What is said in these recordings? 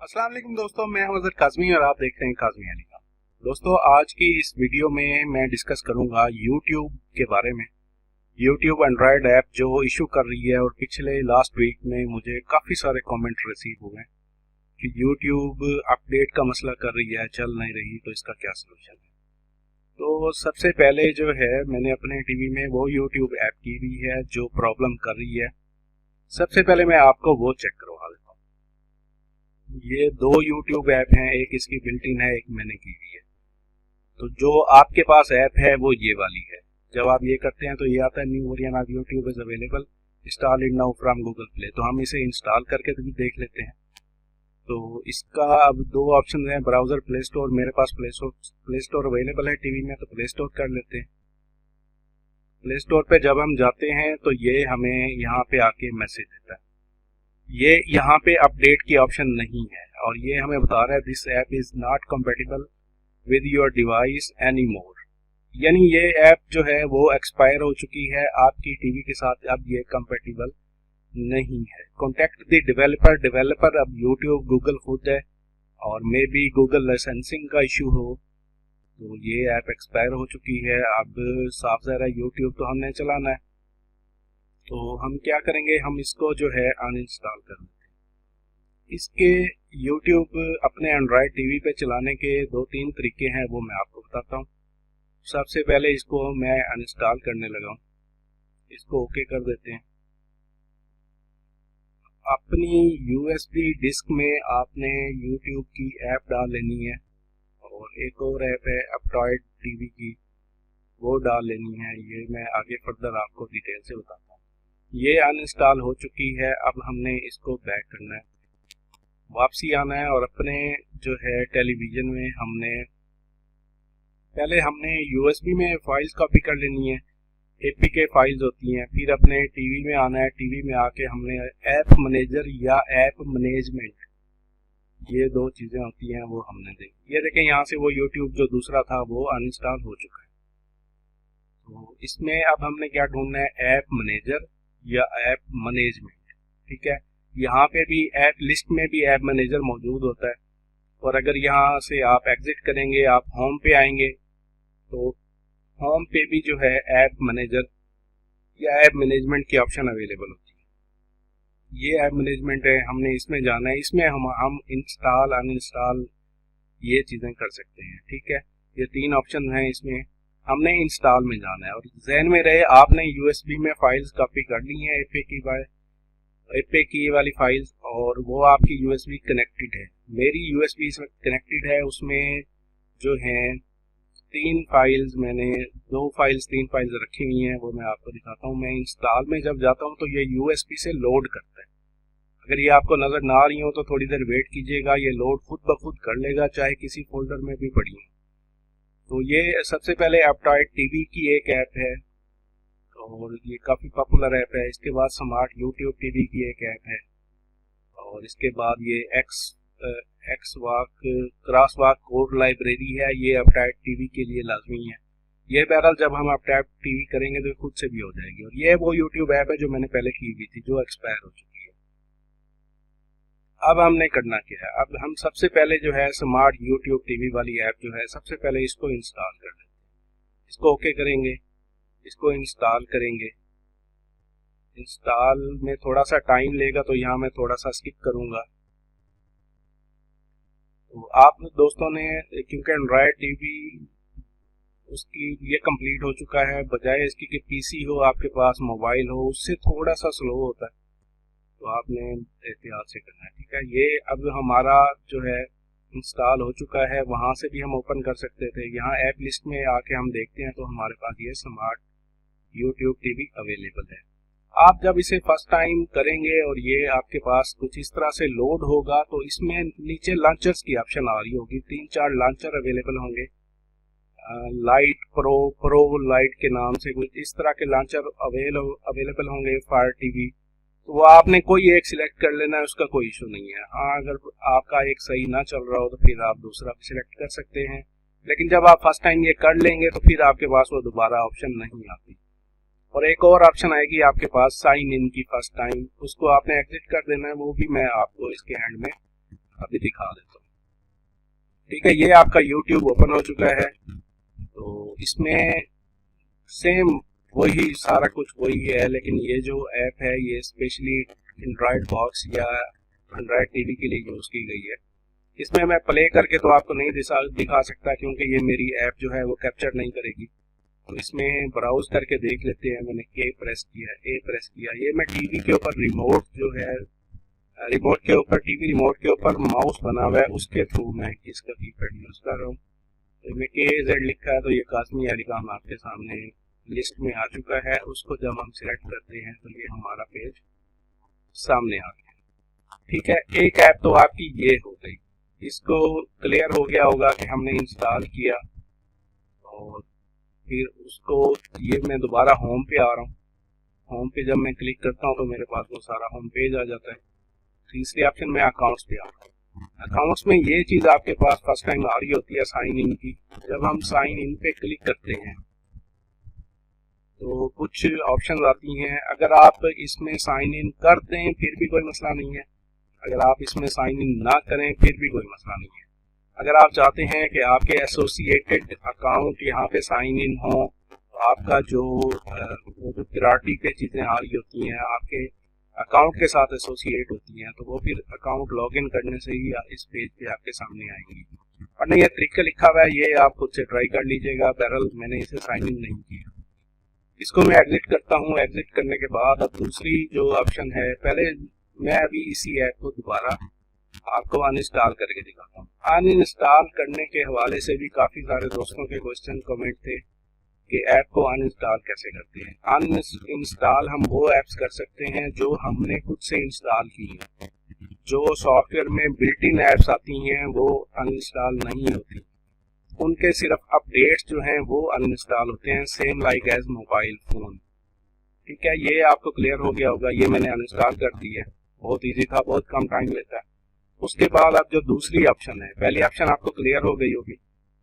अस्सलाम वालेकुम दोस्तों, मैं हूं अज़हर काज़मी और आप देख रहे हैं काज़मी अली का। दोस्तों, आज की इस वीडियो में मैं डिस्कस करूंगा यूट्यूब के बारे में। यूट्यूब एंड्रॉयड ऐप जो इशू कर रही है और पिछले लास्ट वीक में मुझे काफ़ी सारे कमेंट रिसीव हुए हैं कि यूट्यूब अपडेट का मसला कर रही है, चल नहीं रही, तो इसका क्या सोल्यूशन है। तो सबसे पहले जो है मैंने अपने टीवी में वो यूट्यूब ऐप की हुई है जो प्रॉब्लम कर रही है। सबसे पहले मैं आपको वो चेक करवा देता हूँ। ये दो यूट्यूब ऐप हैं, एक इसकी बिल्ट इन है, एक मैंने की हुई है। तो जो आपके पास ऐप है वो ये वाली है। जब आप ये करते हैं तो ये आता है new version of YouTube is available, install it now from Google play. तो हम इसे इंस्टॉल करके भी देख लेते हैं। तो इसका अब दो ऑप्शन हैं, ब्राउजर, प्ले स्टोर। मेरे पास प्ले स्टोर अवेलेबल है टीवी में, तो प्ले स्टोर कर लेते हैं। प्ले स्टोर पे जब हम जाते हैं तो ये हमें यहाँ पे आके मैसेज देता है। ये यहाँ पे अपडेट की ऑप्शन नहीं है और ये हमें बता रहा है this app is not compatible with your device any more. यानी ये ऐप जो है वो एक्सपायर हो चुकी है आपकी टीवी के साथ, अब ये कंपेटिबल नहीं है। Contact the developer. डेवलपर अब यूट्यूब, गूगल खुद है और मे बी गूगल लाइसेंसिंग का इशू हो। तो ये ऐप एक्सपायर हो चुकी है। अब साफ ज़ाहिर है यूट्यूब तो हमने चलाना है, तो हम क्या करेंगे, हम इसको जो है अनइंस्टॉल कर देंगे। इसके यूट्यूब अपने एंड्रॉयड टीवी पे चलाने के दो तीन तरीके हैं, वो मैं आपको बताता हूँ। सबसे पहले इसको मैं अनइंस्टॉल करने लगा हूँ। इसको ओके कर देते हैं। अपनी यूएसबी डिस्क में आपने यूट्यूब की ऐप डाल लेनी है और एक और ऐप है अपटॉयड टीवी की, वो डाल लेनी है। ये मैं आगे फर्दर आपको डिटेल से बताता हूँ। ये अनइंस्टॉल हो चुकी है। अब हमने इसको बैक करना है, वापसी आना है और अपने जो है टेलीविज़न में हमने यूएसबी में फाइल्स कॉपी कर लेनी है। एपीके फाइल्स होती हैं। फिर अपने टीवी में आना है। टीवी में आके हमने ऐप मैनेजर या ऐप मैनेजमेंट, ये दो चीज़ें होती हैं, वो हमने देखी। ये देखें, यहाँ से वो यूट्यूब जो दूसरा था वो अनइंस्टॉल हो चुका है। तो इसमें अब हमने क्या ढूंढना है, ऐप मैनेजर या ऐप मैनेजमेंट। ठीक है, यहाँ पे भी ऐप लिस्ट में भी ऐप मैनेजर मौजूद होता है। और अगर यहाँ से आप एग्जिट करेंगे, आप होम पे आएंगे, तो होम पे भी जो है ऐप मैनेजर या ऐप मैनेजमेंट की ऑप्शन अवेलेबल होती है। ये ऐप मैनेजमेंट है, हमने इसमें जाना है। इसमें हम इंस्टॉल, अनइंस्टॉल ये चीज़ें कर सकते हैं। ठीक है, ये तीन ऑप्शन हैं। इसमें हमने इंस्टॉल में जाना है और जहन में रहे आपने यूएसबी में फाइल्स कॉपी कर ली हैं, एपे की वाली फाइल्स, और वो आपकी यूएसबी कनेक्टेड है। मेरी यूएसबी इस वक्त कनेक्टेड है। उसमें जो है तीन फाइल्स तीन फाइल्स रखी हुई हैं, वो मैं आपको दिखाता हूँ। मैं इंस्टॉल में जब जाता हूँ तो ये यूएसबी से लोड करता है। अगर ये आपको नज़र ना आ रही हो तो थोड़ी देर वेट कीजिएगा, ये लोड खुद ब खुद कर लेगा, चाहे किसी फोल्डर में भी पड़ी हो। तो ये सबसे पहले अपटॉयड टीवी की एक ऐप है और ये काफ़ी पॉपुलर ऐप है। इसके बाद स्मार्ट यूट्यूब टीवी की एक ऐप है और इसके बाद ये x walk cross walk code library है। ये अपटॉयड टीवी के लिए लाजमी है। ये बहरहाल जब हम अपटॉयड टीवी करेंगे तो खुद से भी हो जाएगी। और ये वो यूट्यूब ऐप है जो मैंने पहले की हुई थी, जो एक्सपायर हो चुकी है। अब हमने करना क्या है, अब हम सबसे पहले जो है स्मार्ट यूट्यूब टीवी वाली ऐप जो है, सबसे पहले इसको इंस्टॉल कर लेते हैं। इसको ओके करेंगे, इसको इंस्टॉल करेंगे। इंस्टॉल में थोड़ा सा टाइम लेगा, तो यहाँ मैं थोड़ा सा स्किप करूँगा। तो आप दोस्तों ने, क्योंकि एंड्रॉयड टीवी उसकी ये कंप्लीट हो चुका है, बजाय इसकी कि पीसी हो आपके पास, मोबाइल हो, उससे थोड़ा सा स्लो होता है, तो आपने एहतियात से करना है। ठीक है, ये अब हमारा जो है इंस्टॉल हो चुका है। वहाँ से भी हम ओपन कर सकते थे। यहाँ ऐप लिस्ट में आके हम देखते हैं तो हमारे पास ये स्मार्ट यूट्यूब टीवी अवेलेबल है। आप जब इसे फर्स्ट टाइम करेंगे और ये आपके पास कुछ इस तरह से लोड होगा, तो इसमें नीचे लॉन्चर्स की ऑप्शन आ रही होगी। 3-4 लॉन्चर अवेलेबल होंगे। लाइट प्रो लाइट के नाम से कुछ इस तरह के लॉन्चर अवेलेबल होंगे फायर टीवी। तो वो आपने कोई एक सिलेक्ट कर लेना है, उसका कोई इशू नहीं है। हाँ, अगर आपका एक सही ना चल रहा हो तो फिर आप दूसरा भी सिलेक्ट कर सकते हैं। लेकिन जब आप फर्स्ट टाइम ये कर लेंगे तो फिर आपके पास वो दोबारा ऑप्शन नहीं आती। और एक और ऑप्शन आएगी आपके पास साइन इन की फर्स्ट टाइम, उसको आपने एग्जिट कर देना है। वो भी मैं आपको इसके एंड में अभी दिखा देता हूँ। ठीक है, ये आपका YouTube ओपन हो चुका है। तो इसमें सेम वही सारा कुछ वही है, लेकिन ये जो ऐप है ये स्पेशली एंड्रॉयड बॉक्स या एंड्रॉयड टीवी के लिए यूज़ की गई है। इसमें मैं प्ले करके तो आपको नहीं दिखा सकता, क्योंकि ये मेरी ऐप जो है वो कैप्चर नहीं करेगी। तो इसमें ब्राउज करके देख लेते हैं। मैंने ए प्रेस किया, ये मैं टीवी के ऊपर रिमोट जो है, रिमोट के ऊपर टीवी रिमोट के ऊपर माउस बना हुआ है, उसके थ्रू मैं इसका कीपैड यूज़ कर रहा हूँ। तो मैं KZ लिखा है, तो ये काज़मी अली खान आपके सामने लिस्ट में आ चुका है। उसको जब हम सिलेक्ट करते हैं तो ये हमारा पेज सामने आ गया। ठीक है, एक ऐप तो आपकी ये हो गई। इसको क्लियर हो गया होगा कि हमने इंस्टॉल किया, और फिर उसको ये मैं दोबारा होम पे आ रहा हूँ। होम पे जब मैं क्लिक करता हूँ तो मेरे पास वो सारा होम पेज आ जाता है। तीसरे ऑप्शन में अकाउंट्स पे आ रहा हूँ। अकाउंट्स में ये चीज़ आपके पास फर्स्ट टाइम आ रही होती है साइन इन की। जब हम साइन इन पे क्लिक करते हैं तो कुछ ऑप्शन आती हैं। अगर आप इसमें साइन इन कर दें फिर भी कोई मसला नहीं है, अगर आप इसमें साइन इन ना करें फिर भी कोई मसला नहीं है। अगर आप चाहते हैं कि आपके एसोसिएटेड अकाउंट यहाँ पे साइन इन हो, तो आपका जो प्रायोरिटी पे चीज़ें आ रही होती हैं आपके अकाउंट के साथ एसोसिएट होती हैं, तो वो फिर अकाउंट लॉगिन करने से ही इस पेज पे आपके सामने आएंगी। और नहीं, ये तरीका लिखा हुआ है, ये आप खुद से ट्राई कर लीजिएगा। बहरहाल मैंने इसे साइन इन नहीं किया। इसको मैं एग्जिट करता हूँ। एग्जिट करने के बाद अब दूसरी जो ऑप्शन है, पहले मैं अभी इसी ऐप को दोबारा आपको अनइंस्टॉल करके दिखाता हूँ। अनइंस्टॉल करने के हवाले से भी काफ़ी सारे दोस्तों के क्वेश्चन कमेंट थे कि ऐप को अनइंस्टॉल कैसे करते हैं। अनइंस्टॉल हम वो ऐप्स कर सकते हैं जो हमने खुद से इंस्टॉल की हैं। जो सॉफ्टवेयर में बिल्ट इन ऐप्स आती हैं वो अनइंस्टॉल नहीं होती, उनके सिर्फ अपडेट्स जो हैं वो अनइंस्टॉल होते हैं, same like as mobile phone. ठीक है, ये आपको क्लियर हो गया होगा। ये मैंने अनइंस्टॉल कर दी है, बहुत ईजी था, बहुत कम टाइम लेता है। उसके बाद अब जो दूसरी ऑप्शन है, पहली ऑप्शन आपको क्लियर हो गई होगी,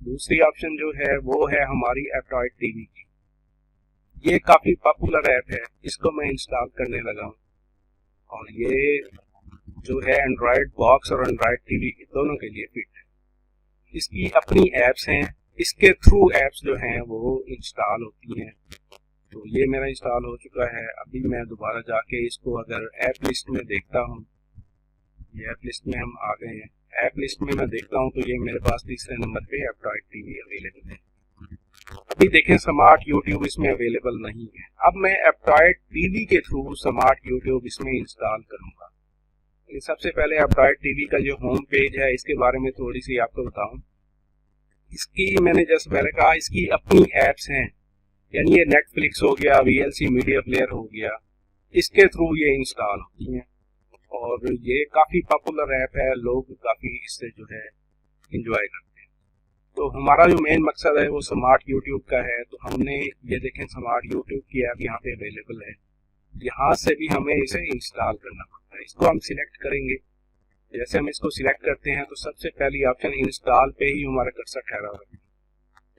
दूसरी ऑप्शन जो है वो है हमारी एप्टॉयड टीवी की। ये काफ़ी पॉपुलर ऐप है, इसको मैं इंस्टॉल करने लगा हूँ। और ये जो है एंड्रॉयड बॉक्स और एंड्रॉयड टीवी दोनों के लिए फिट है। इसकी अपनी ऐप्स हैं, इसके थ्रू ऐप्स जो हैं वो इंस्टॉल होती हैं। तो ये मेरा इंस्टॉल हो चुका है। अभी मैं दोबारा जाके इसको अगर ऐप लिस्ट में देखता हूँ, ये ऐप लिस्ट में हम आ गए हैं। ऐप लिस्ट में मैं देखता हूँ तो ये मेरे पास तीसरे नंबर पे एप्टॉयड टीवी अवेलेबल है। अभी देखें स्मार्ट यूट्यूब इसमें अवेलेबल नहीं है। अब मैं एप्टॉयड टीवी के थ्रू स्मार्ट यूट्यूब इसमें इंस्टॉल करूँगा। सबसे पहले एप्टॉयड टीवी का जो होम पेज है इसके बारे में थोड़ी सी आपको बताऊँ। इसकी मैंने जैसे पहले कहा, इसकी अपनी ऐप्स हैं, यानी ये नेटफ्लिक्स हो गया, VLC मीडिया प्लेयर हो गया, इसके थ्रू ये इंस्टॉल होती हैं। और ये काफ़ी पॉपुलर ऐप है, लोग काफ़ी इससे जो है इंजॉय करते हैं। तो हमारा जो मेन मकसद है वो स्मार्ट यूट्यूब का है। तो हमने ये देखें स्मार्ट यूट्यूब की ऐप यहाँ पे अवेलेबल है, यहाँ से भी हमें इसे इंस्टॉल करना पड़ता है। इसको हम सिलेक्ट करेंगे। जैसे हम इसको सिलेक्ट करते हैं तो सबसे पहली ऑप्शन इंस्टॉल पे ही हमारा कर्सर ठहरा हुआ है,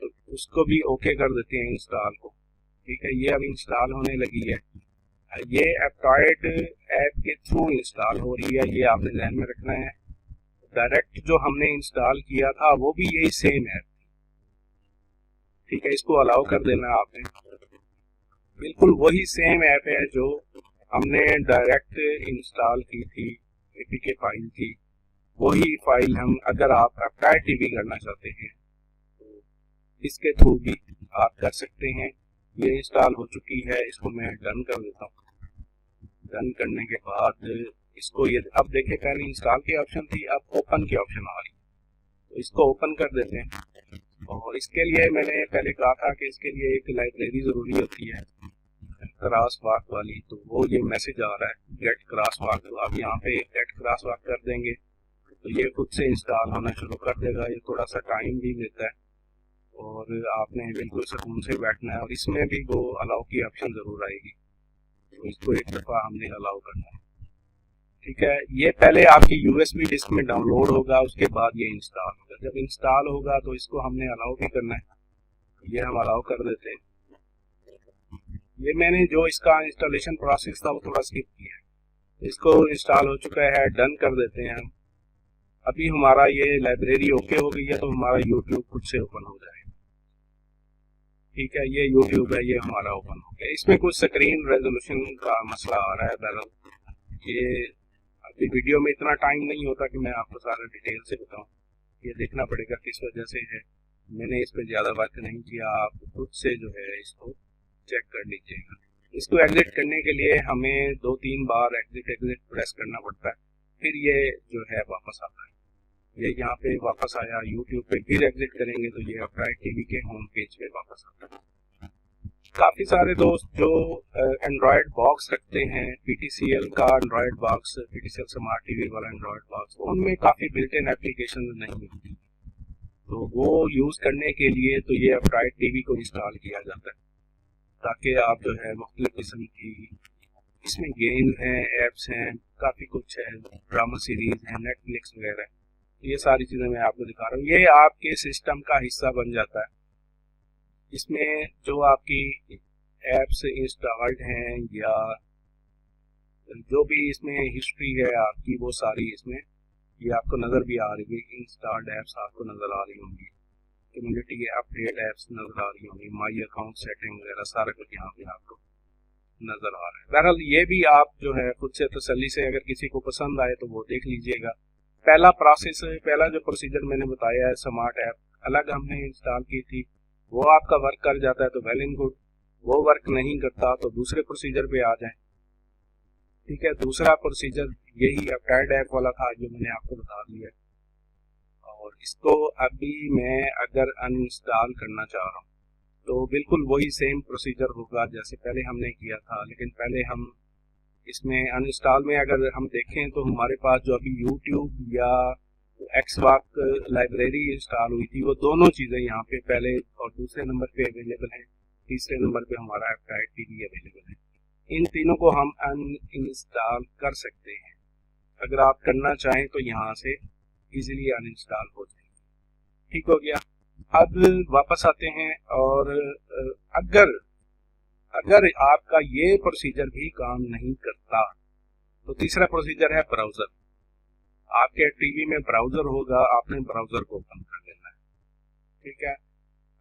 तो उसको भी ओके कर देते हैं इंस्टॉल को। ठीक है, ये अब इंस्टॉल होने लगी है। ये एप्टॉयड ऐप के थ्रू इंस्टॉल हो रही है, ये आपने ध्यान में रखना है। डायरेक्ट जो हमने इंस्टॉल किया था वो भी यही सेम ऐप थी। ठीक है, इसको अलाउ कर देना आपने। बिल्कुल वही सेम ऐप है जो हमने डायरेक्ट इंस्टॉल की थी, एपीके फाइल थी, वही फाइल हम अगर आप एप्टॉयड टीवी करना चाहते हैं तो इसके थ्रू भी आप कर सकते हैं। ये इंस्टॉल हो चुकी है, इसको मैं डन कर देता हूँ। डन करने के बाद इसको ये अब देखें, पहले इंस्टॉल की ऑप्शन थी, अब ओपन की ऑप्शन आ रही, तो इसको ओपन कर देते हैं। और इसके लिए मैंने पहले कहा था कि इसके लिए एक लाइब्रेरी ज़रूरी होती है क्रॉसवॉक वाली, तो वो ये मैसेज आ रहा है गेट क्रॉसवॉक। तो आप यहाँ पे गेट क्रॉसवॉक कर देंगे तो ये खुद से इंस्टॉल होना शुरू कर देगा। ये थोड़ा सा टाइम भी लेता है और आपने बिल्कुल सुकून से बैठना है। और इसमें भी वो अलाउ की ऑप्शन ज़रूर आएगी, तो इसको एक दफ़ा हमने अलाउ करना है। ठीक है, ये पहले आपकी USB डिस्क में डाउनलोड होगा, उसके बाद ये इंस्टॉल होगा। जब इंस्टॉल होगा तो इसको हमने अलाउ भी करना है, ये हम अलाउ कर देते हैं। ये मैंने जो इसका इंस्टॉलेशन प्रोसेस था वो थोड़ा स्किप किया है। इसको इंस्टॉल हो चुका है, डन कर देते हैं हम। अभी हमारा ये लाइब्रेरी ओके हो गई है तो हमारा यूट्यूब खुद से ओपन हो जाएगा। ठीक है, ये यूट्यूब है, ये हमारा ओपन हो गया। इसमें कुछ स्क्रीन रेजोल्यूशन का मसला आ रहा है। बहरहाल ये अभी वीडियो में इतना टाइम नहीं होता कि मैं आपको सारा डिटेल से बताऊं, ये देखना पड़ेगा किस वजह से है। मैंने इस पर ज़्यादा वर्क नहीं किया, आप खुद से जो है इसको चेक कर लीजिएगा। इसको एग्जिट करने के लिए हमें 2-3 बार एग्जिट प्रेस करना पड़ता है, फिर ये जो है वापस आता है। ये यहाँ पे वापस आया यूट्यूब पे, फिर एग्जिट करेंगे तो ये अपराइट टीवी के होम पेज पे वापस आता है। काफ़ी सारे दोस्त जो एंड्रॉयड बॉक्स रखते हैं, PTCL का Android box, PTCL smart TV वाला एंड्रॉयड बॉक्स, उनमें काफ़ी बिल्ट इन एप्लीकेशन नहीं होती, तो वो यूज़ करने के लिए तो ये अपराइट टीवी को इंस्टॉल किया जाता है, ताकि आप जो है मुख्तलिफ किस्म की इसमें गेम हैं, ऐप्स हैं, काफ़ी कुछ है, ड्रामा सीरीज है, नेटफ्लिक्स वगैरह, ये सारी चीज़ें मैं आपको दिखा रहा हूँ। ये आपके सिस्टम का हिस्सा बन जाता है। इसमें जो आपकी ऐप्स इंस्टॉल्ड हैं या जो भी इसमें हिस्ट्री है आपकी, वो सारी इसमें ये आपको नज़र भी आ रही है। इंस्टॉल्ड ऐप्स आपको नज़र आ रही होंगी, कम्युनिटी अपडेट ऐप्स नज़र आ रही होंगी, माई अकाउंट सेटिंग वगैरह सारा कुछ यहाँ पे आपको नज़र आ रहा है। बहरहाल ये भी आप जो है खुद से तसल्ली से, अगर किसी को पसंद आए तो वो देख लीजिएगा। पहला प्रोसेस, पहला जो प्रोसीजर मैंने बताया है, स्मार्ट ऐप अलग हमने इंस्टॉल की थी, वो आपका वर्क कर जाता है तो वेल एंड गुड। वो वर्क नहीं करता तो दूसरे प्रोसीजर पे आ जाए। ठीक है, दूसरा प्रोसीजर यही अपडेट ऐप वाला था जो मैंने आपको बता दिया, और इसको अभी मैं अगर अनइंस्टॉल करना चाह रहा हूँ तो बिल्कुल वही सेम प्रोसीजर होगा जैसे पहले हमने किया था। लेकिन पहले हम इसमें अनइंस्टॉल में अगर हम देखें तो हमारे पास जो अभी यूट्यूब या एक्सबॉक्स लाइब्रेरी इंस्टॉल हुई थी, वो दोनों चीज़ें यहाँ पे पहले और दूसरे नंबर पे अवेलेबल हैं, तीसरे नंबर पे हमारा अपराइट टीवी अवेलेबल है। इन तीनों को हम अनइंस्टॉल कर सकते हैं। अगर आप करना चाहें तो यहाँ से इजीली अनइंस्टॉल हो जाएगी। ठीक हो गया। अब वापस आते हैं, और अगर आपका ये प्रोसीजर भी काम नहीं करता तो तीसरा प्रोसीजर है ब्राउज़र। आपके टीवी में ब्राउज़र होगा, आपने ब्राउज़र को ओपन कर लेना है। ठीक है,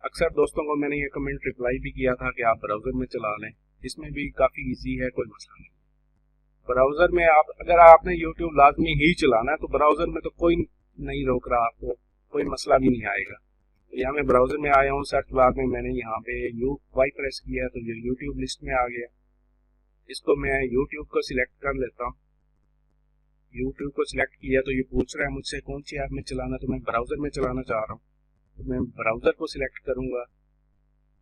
अक्सर दोस्तों को मैंने ये कमेंट रिप्लाई भी किया था कि आप ब्राउज़र में चला लें, इसमें भी काफ़ी इजी है, कोई मसला नहीं। ब्राउज़र में आप अगर आपने यूट्यूब लाजमी ही चलाना है तो ब्राउज़र में तो कोई नहीं रोक रहा, आपको कोई मसला भी नहीं आएगा। तो यहाँ मैं ब्राउज़र में आया हूँ, सर्च बार में मैंने यहाँ पे वाई प्रेस किया तो ये यूट्यूब लिस्ट में आ गया। इसको मैं यूट्यूब को सिलेक्ट कर लेता हूँ। यूट्यूब को सिलेक्ट किया तो ये पूछ रहा है मुझसे कौन सी ऐप में चलाना, तो मैं ब्राउज़र में चलाना चाह रहा हूँ, तो मैं ब्राउज़र को सिलेक्ट करूँगा।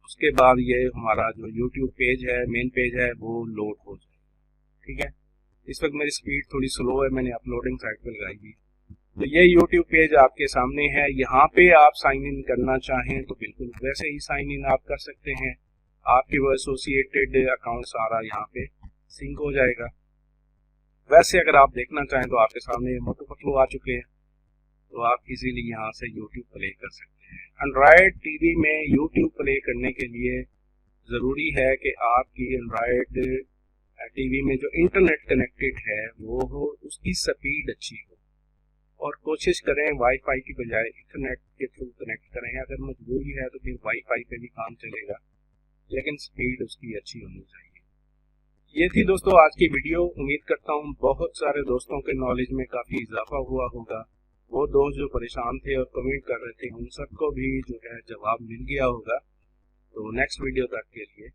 उसके बाद ये हमारा जो यूट्यूब पेज है, मेन पेज है, वो लोड हो जाएगा। ठीक है, इस वक्त मेरी स्पीड थोड़ी स्लो है, मैंने अपलोडिंग साइड पर लगाई हुई। तो ये यूट्यूब पेज आपके सामने है। यहाँ पे आप साइन इन करना चाहें तो बिल्कुल वैसे ही साइन इन आप कर सकते हैं। आपके वो एसोसिएटेड अकाउंट सारा यहाँ पे सिंक हो जाएगा। वैसे अगर आप देखना चाहें तो आपके सामने मोटू पतलू आ चुके हैं, तो आप इजीली यहाँ से यूट्यूब प्ले कर सकते हैं। एंड्रॉयड टीवी में यूट्यूब प्ले करने के लिए ज़रूरी है कि आपकी एंड्रॉयड टीवी में जो इंटरनेट कनेक्टेड है वो हो, उसकी स्पीड अच्छी हो, और कोशिश करें वाईफाई की बजाय इंटरनेट के थ्रू कनेक्ट करें। अगर मजबूरी है तो फिर वाईफाई पे भी काम चलेगा, लेकिन स्पीड उसकी अच्छी होनी चाहिए। ये थी दोस्तों आज की वीडियो। उम्मीद करता हूँ बहुत सारे दोस्तों के नॉलेज में काफ़ी इजाफा हुआ होगा। वो दोस्त जो परेशान थे और कमेंट कर रहे थे, उन सबको भी जो है जवाब मिल गया होगा। तो नेक्स्ट वीडियो तक के लिए